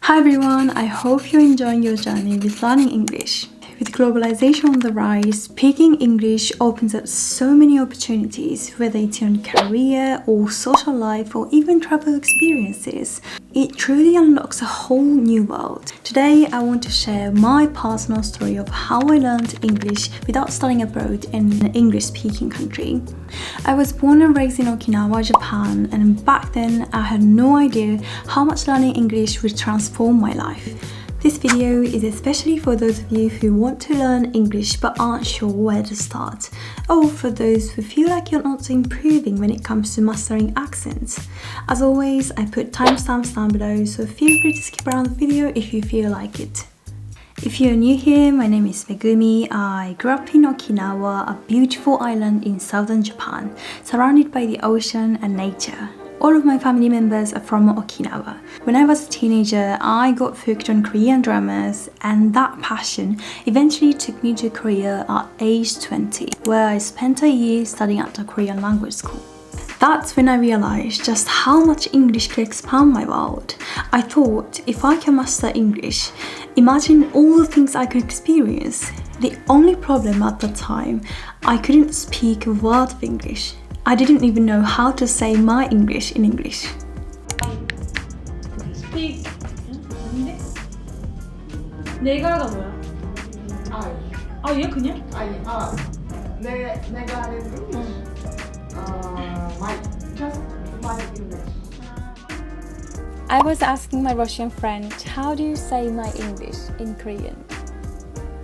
Hi everyone, I hope you're enjoying your journey with learning English. With globalization on the rise, speaking English opens up so many opportunities, whether it's in career or social life or even travel experiences. It truly unlocks a whole new world. Today, I want to share my personal story of how I learned English without studying abroad in an English-speaking country. I was born and raised in Okinawa, Japan, and back then I had no idea how much learning English would transform my life. This video is especially for those of you who want to learn English but aren't sure where to start, or for those who feel like you're not improving when it comes to mastering accents. As always, I put timestamps down below, so feel free to skip around the video if you feel like it. If you're new here, my name is Megumi. I grew up in Okinawa, a beautiful island in southern Japan, surrounded by the ocean and nature. All of my family members are from Okinawa. When I was a teenager, I got hooked on Korean dramas, and that passion eventually took me to Korea at age 20, where I spent a year studying at a Korean language school. That's when I realized just how much English could expand my world. I thought, if I can master English, imagine all the things I could experience. The only problem at the time, I couldn't speak a word of English. I didn't even know how to say my English in English. Speak. 아닌데? 내가가 뭐야? 얘 그냥? 내가 하는 English. My English. I was asking my Russian friend, how do you say my English in Korean?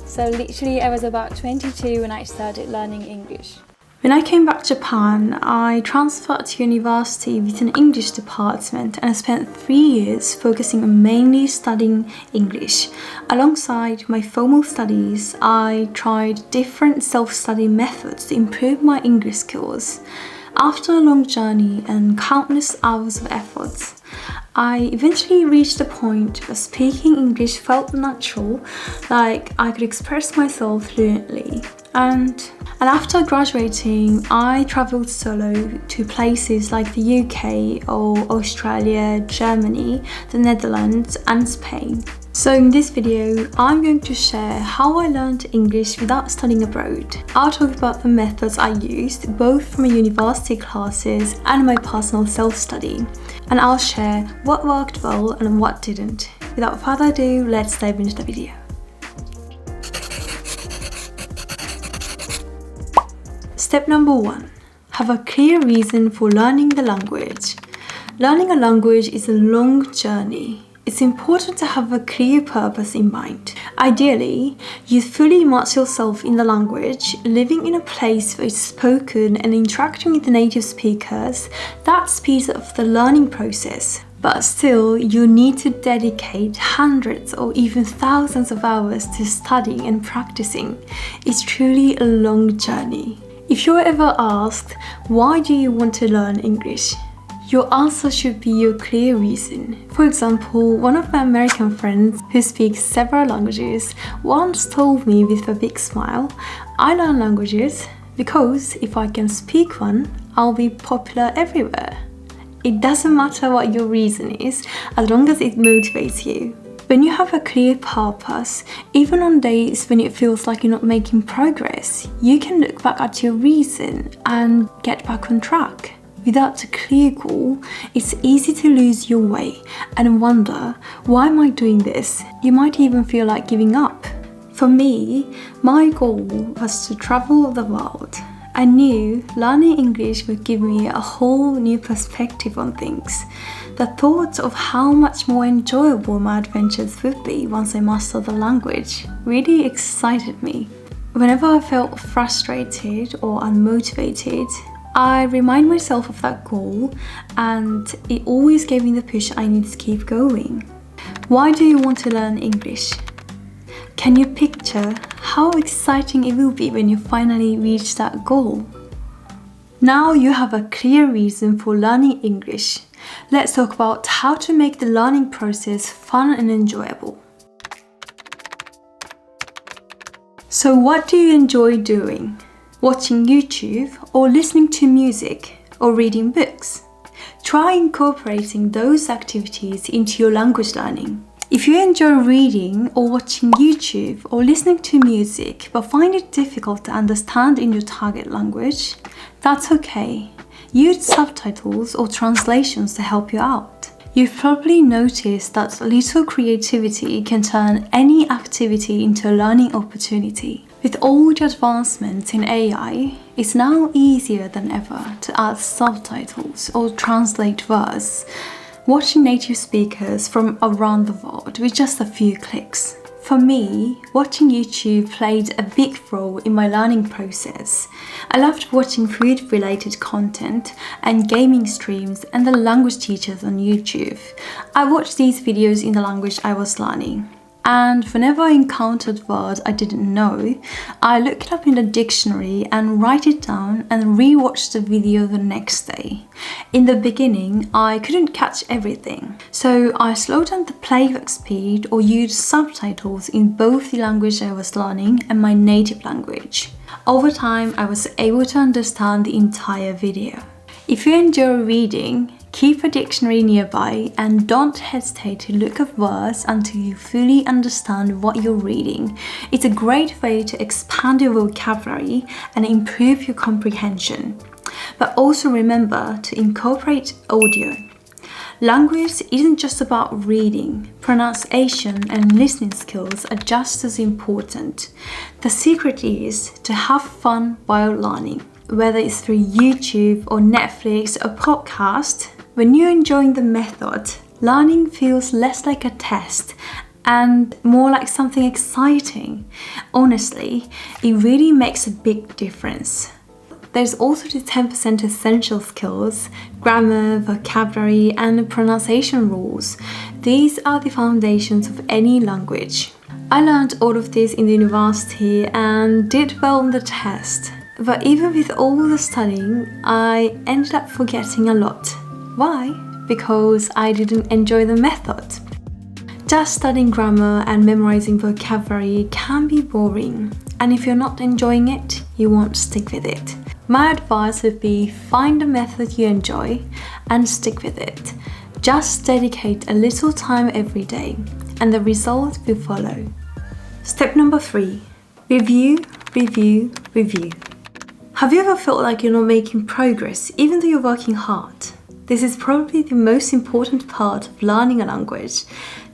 So literally I was about 22 when I started learning English. When I came back to Japan, I transferred to university with an English department and I spent 3 years focusing on mainly studying English. Alongside my formal studies, I tried different self-study methods to improve my English skills. After a long journey and countless hours of efforts, I eventually reached a point where speaking English felt natural, like I could express myself fluently. And after graduating, I travelled solo to places like the UK or Australia, Germany, the Netherlands and Spain. So in this video, I'm going to share how I learned English without studying abroad. I'll talk about the methods I used, both from my university classes and my personal self-study. And I'll share what worked well and what didn't. Without further ado, let's dive into the video. Step number 1. Have a clear reason for learning the language. Learning a language is a long journey. It's important to have a clear purpose in mind. Ideally, you fully immerse yourself in the language, living in a place where it's spoken and interacting with the native speakers. That speeds up the learning process. But still, you need to dedicate hundreds or even thousands of hours to studying and practicing. It's truly a long journey. If you're ever asked, why do you want to learn English? Your answer should be your clear reason. For example, one of my American friends who speaks several languages once told me with a big smile, I learn languages because if I can speak one, I'll be popular everywhere. It doesn't matter what your reason is, as long as it motivates you. When you have a clear purpose, even on days when it feels like you're not making progress, you can look back at your reason and get back on track. Without a clear goal, it's easy to lose your way and wonder, why am I doing this? You might even feel like giving up. For me, my goal was to travel the world. I knew learning English would give me a whole new perspective on things. The thought of how much more enjoyable my adventures would be once I mastered the language really excited me. Whenever I felt frustrated or unmotivated, I remind myself of that goal, and it always gave me the push I need to keep going. Why do you want to learn English? Can you picture how exciting it will be when you finally reach that goal? Now you have a clear reason for learning English. Let's talk about how to make the learning process fun and enjoyable. So what do you enjoy doing? Watching YouTube or listening to music or reading books? Try incorporating those activities into your language learning. If you enjoy reading or watching YouTube or listening to music but find it difficult to understand in your target language, that's okay. Use subtitles or translations to help you out. You've probably noticed that little creativity can turn any activity into a learning opportunity. With all the advancements in AI, it's now easier than ever to add subtitles or translate words, watching native speakers from around the world with just a few clicks. For me, watching YouTube played a big role in my learning process. I loved watching food-related content and gaming streams and the language teachers on YouTube. I watched these videos in the language I was learning. And whenever I encountered words I didn't know, I look it up in the dictionary and write it down and re-watch the video the next day. In the beginning, I couldn't catch everything, so I slowed down the playback speed or used subtitles in both the language I was learning and my native language. Over time, I was able to understand the entire video. If you enjoy reading, keep a dictionary nearby and don't hesitate to look up words until you fully understand what you're reading. It's a great way to expand your vocabulary and improve your comprehension. But also remember to incorporate audio. Language isn't just about reading. Pronunciation and listening skills are just as important. The secret is to have fun while learning. Whether it's through YouTube or Netflix or podcast, when you're enjoying the method, learning feels less like a test and more like something exciting. Honestly, it really makes a big difference. There's also the 10% essential skills, grammar, vocabulary, and pronunciation rules. These are the foundations of any language. I learned all of this in the university and did well on the test. But even with all the studying, I ended up forgetting a lot. Why? Because I didn't enjoy the method. Just studying grammar and memorizing vocabulary can be boring, and if you're not enjoying it, you won't stick with it. My advice would be find a method you enjoy and stick with it. Just dedicate a little time every day, and the result will follow. Step number 3. Review, review, review. Have you ever felt like you're not making progress even though you're working hard? This is probably the most important part of learning a language.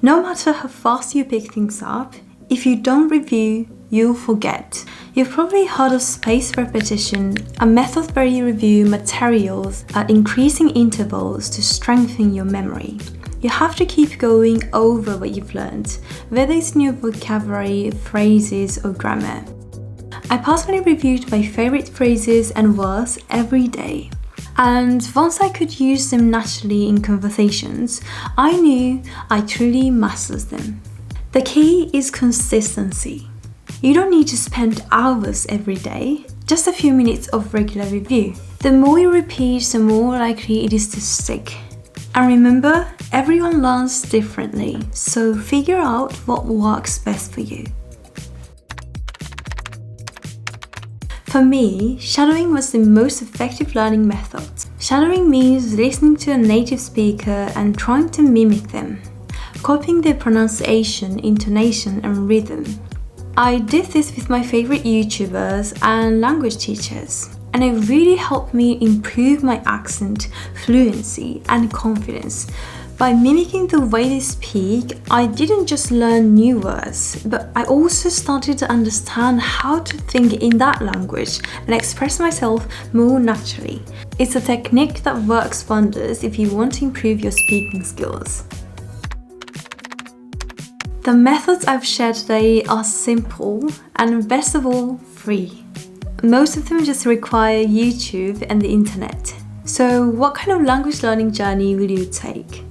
No matter how fast you pick things up, if you don't review, you'll forget. You've probably heard of spaced repetition, a method where you review materials at increasing intervals to strengthen your memory. You have to keep going over what you've learned, whether it's new vocabulary, phrases, or grammar. I personally reviewed my favorite phrases and words every day. And once I could use them naturally in conversations, I knew I truly mastered them. The key is consistency. You don't need to spend hours every day, just a few minutes of regular review. The more you repeat, the more likely it is to stick. And remember, everyone learns differently, so figure out what works best for you. For me, shadowing was the most effective learning method. Shadowing means listening to a native speaker and trying to mimic them, copying their pronunciation, intonation, and rhythm. I did this with my favorite YouTubers and language teachers, and it really helped me improve my accent, fluency, and confidence. By mimicking the way they speak, I didn't just learn new words, but I also started to understand how to think in that language and express myself more naturally. It's a technique that works wonders if you want to improve your speaking skills. The methods I've shared today are simple and best of all, free. Most of them just require YouTube and the internet. So what kind of language learning journey will you take?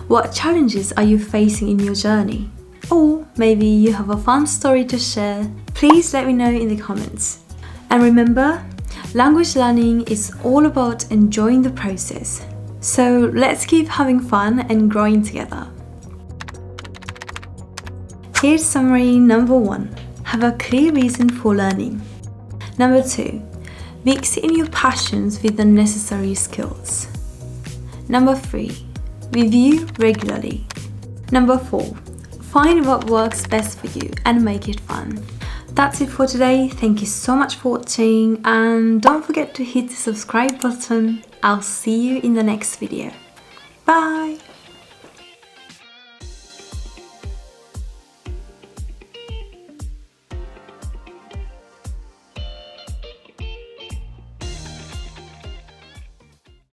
What challenges are you facing in your journey? Or maybe you have a fun story to share. Please let me know in the comments. And remember, language learning is all about enjoying the process. So let's keep having fun and growing together. Here's summary number 1. Have a clear reason for learning. Number 2. Mix in your passions with the necessary skills. Number 3. Review regularly. Number 4. Find what works best for you and make it fun. That's it for today. Thank you so much for watching, and don't forget to hit the subscribe button. I'll see you in the next video. Bye!